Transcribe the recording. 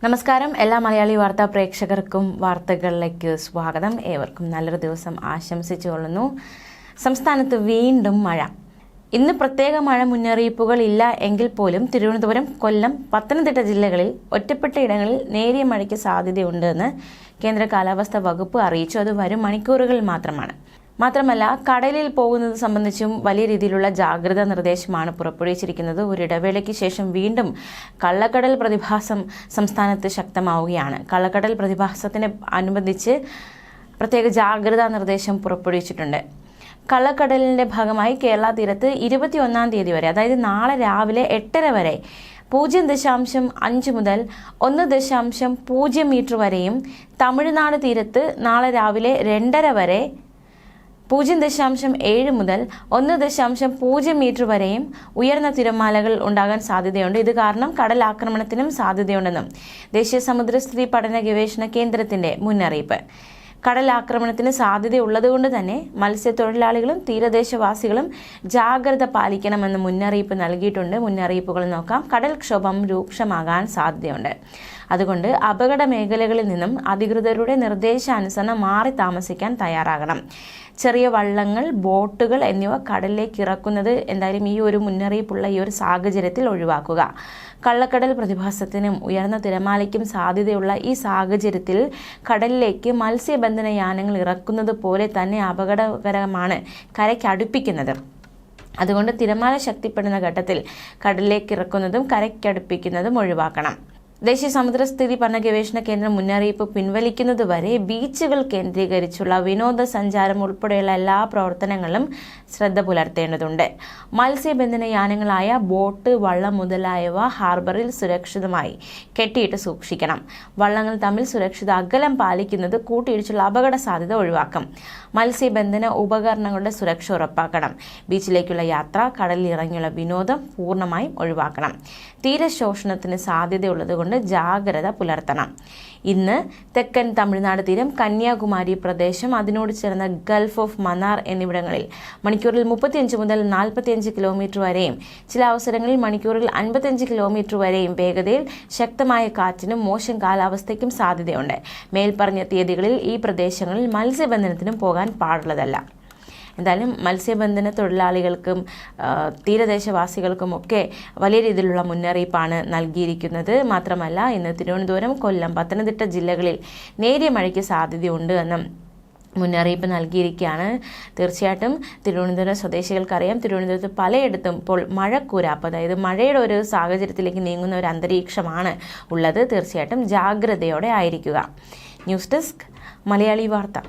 നമസ്കാരം. എല്ലാ മലയാളി വാർത്താ പ്രേക്ഷകർക്കും വാർത്തകളിലേക്ക് സ്വാഗതം. ഏവർക്കും നല്ലൊരു ദിവസം ആശംസിച്ചുകൊള്ളുന്നു. സംസ്ഥാനത്ത് വീണ്ടും മഴ. ഇന്ന് പ്രത്യേക മഴ മുന്നറിയിപ്പുകൾ ഇല്ല എങ്കിൽ പോലും തിരുവനന്തപുരം, കൊല്ലം, പത്തനംതിട്ട ജില്ലകളിൽ ഒറ്റപ്പെട്ട ഇടങ്ങളിൽ നേരിയ മഴയ്ക്ക് സാധ്യതയുണ്ടെന്ന് കേന്ദ്ര കാലാവസ്ഥാ വകുപ്പ് അറിയിച്ചു. അത് വരും മണിക്കൂറുകളിൽ മാത്രമാണ്. മാത്രമല്ല, കടലിൽ പോകുന്നത് സംബന്ധിച്ചും വലിയ രീതിയിലുള്ള ജാഗ്രതാ നിർദ്ദേശമാണ് പുറപ്പെടുവിച്ചിരിക്കുന്നത്. ഒരു ഇടവേളയ്ക്ക് ശേഷം വീണ്ടും കള്ളക്കടൽ പ്രതിഭാസം സംസ്ഥാനത്ത് ശക്തമാവുകയാണ്. കള്ളക്കടൽ പ്രതിഭാസത്തിനെ അനുബന്ധിച്ച് പ്രത്യേക ജാഗ്രതാ നിർദ്ദേശം പുറപ്പെടുവിച്ചിട്ടുണ്ട്. കള്ളക്കടലിന്റെ ഭാഗമായി കേരള തീരത്ത് 21 തീയതി വരെ, അതായത് നാളെ രാവിലെ 8:30 വരെ 0.5 മുതൽ 1.0 മീറ്റർ വരെയും, തമിഴ്നാട് തീരത്ത് നാളെ രാവിലെ 2:30 വരെ 0.7 മുതൽ 1.0 മീറ്റർ വരെയും ഉയർന്ന തിരമാലകൾ ഉണ്ടാകാൻ സാധ്യതയുണ്ട്. ഇത് കാരണം കടലാക്രമണത്തിനും സാധ്യതയുണ്ടെന്നും ദേശീയ സമുദ്രസ്ഥിതി പഠന ഗവേഷണ കേന്ദ്രത്തിന്റെ മുന്നറിയിപ്പ്. കടലാക്രമണത്തിന് സാധ്യതയുള്ളതുകൊണ്ട് തന്നെ മത്സ്യത്തൊഴിലാളികളും തീരദേശവാസികളും ജാഗ്രത പാലിക്കണമെന്ന് മുന്നറിയിപ്പ് നൽകിയിട്ടുണ്ട്. മുന്നറിയിപ്പുകൾ നോക്കാം. കടൽക്ഷോഭം രൂക്ഷമാകാൻ സാധ്യതയുണ്ട്. അതുകൊണ്ട് അപകട മേഖലകളിൽ നിന്നും അധികൃതരുടെ നിർദ്ദേശാനുസരണം മാറി താമസിക്കാൻ തയ്യാറാകണം. ചെറിയ വള്ളങ്ങൾ, ബോട്ടുകൾ എന്നിവ കടലിലേക്ക് ഇറക്കുന്നത് എന്തായാലും ഈ ഒരു മുന്നറിയിപ്പുള്ള ഈ ഒരു സാഹചര്യത്തിൽ ഒഴിവാക്കുക. കള്ളക്കടൽ പ്രതിഭാസത്തിനും ഉയർന്ന തിരമാലയ്ക്കും സാധ്യതയുള്ള ഈ സാഹചര്യത്തിൽ കടലിലേക്ക് മത്സ്യബന്ധന യാനങ്ങൾ ഇറക്കുന്നത് പോലെ തന്നെ അപകടകരമാണ് കരയ്ക്കടുപ്പിക്കുന്നത്. അതുകൊണ്ട് തിരമാല ശക്തിപ്പെടുന്ന ഘട്ടത്തിൽ കടലിലേക്ക് ഇറക്കുന്നതും കരയ്ക്കടുപ്പിക്കുന്നതും ഒഴിവാക്കണം. ദേശീയ സമുദ്രസ്ഥിതി പഠന ഗവേഷണ കേന്ദ്രം മുന്നറിയിപ്പ് പിൻവലിക്കുന്നതുവരെ ബീച്ചുകൾ കേന്ദ്രീകരിച്ചുള്ള വിനോദസഞ്ചാരം ഉൾപ്പെടെയുള്ള എല്ലാ പ്രവർത്തനങ്ങളും ശ്രദ്ധ പുലർത്തേണ്ടതുണ്ട്. മത്സ്യബന്ധന യാനങ്ങളായ ബോട്ട്, വള്ളം മുതലായവ ഹാർബറിൽ സുരക്ഷിതമായി കെട്ടിയിട്ട് സൂക്ഷിക്കണം. വള്ളങ്ങൾ തമ്മിൽ സുരക്ഷിത അകലം പാലിക്കുന്നത് കൂട്ടിയിടിച്ചുള്ള അപകട സാധ്യത ഒഴിവാക്കും. മത്സ്യബന്ധന ഉപകരണങ്ങളുടെ സുരക്ഷ ഉറപ്പാക്കണം. ബീച്ചിലേക്കുള്ള യാത്ര, കടലിൽ ഇറങ്ങിയുള്ള വിനോദം പൂർണ്ണമായും ഒഴിവാക്കണം. തീരശോഷണത്തിന് സാധ്യതയുള്ളതുകൊണ്ട് ജാഗ്രത പുലർത്തണം. ഇന്ന് തെക്കൻ തമിഴ്നാട് തീരം, കന്യാകുമാരി പ്രദേശം, അതിനോട് ചേർന്ന ഗൾഫ് ഓഫ് മന്നാർ എന്നിവിടങ്ങളിൽ മണിക്കൂറിൽ 35 മുതൽ 45 കിലോമീറ്റർ വരെയും, ചില അവസരങ്ങളിൽ മണിക്കൂറിൽ 55 കിലോമീറ്റർ വരെയും വേഗതയിൽ ശക്തമായ കാറ്റിനും മോശം കാലാവസ്ഥയ്ക്കും സാധ്യതയുണ്ട്. മേൽപ്പറഞ്ഞ തീയതികളിൽ ഈ പ്രദേശങ്ങളിൽ മത്സ്യബന്ധനത്തിനും പോകാൻ പാടുള്ളതല്ല. എന്തായാലും മത്സ്യബന്ധന തൊഴിലാളികൾക്കും തീരദേശവാസികൾക്കും ഒക്കെ വലിയ രീതിയിലുള്ള മുന്നറിയിപ്പാണ് നൽകിയിരിക്കുന്നത്. മാത്രമല്ല, ഇന്ന് തിരുവനന്തപുരം, കൊല്ലം, പത്തനംതിട്ട ജില്ലകളിൽ നേരിയ മഴയ്ക്ക് സാധ്യതയുണ്ട് എന്നും മുന്നറിയിപ്പ് നൽകിയിരിക്കുകയാണ്. തീർച്ചയായിട്ടും തിരുവനന്തപുരം സ്വദേശികൾക്കറിയാം, തിരുവനന്തപുരത്ത് പലയിടത്തും ഇപ്പോൾ മഴക്കൂരാപ്പ്, അതായത് മഴയുടെ ഒരു സാഹചര്യത്തിലേക്ക് നീങ്ങുന്ന ഒരു അന്തരീക്ഷമാണ് ഉള്ളത്. തീർച്ചയായിട്ടും ജാഗ്രതയോടെ ആയിരിക്കുക. ന്യൂസ് ഡെസ്ക് മലയാളി വാർത്ത.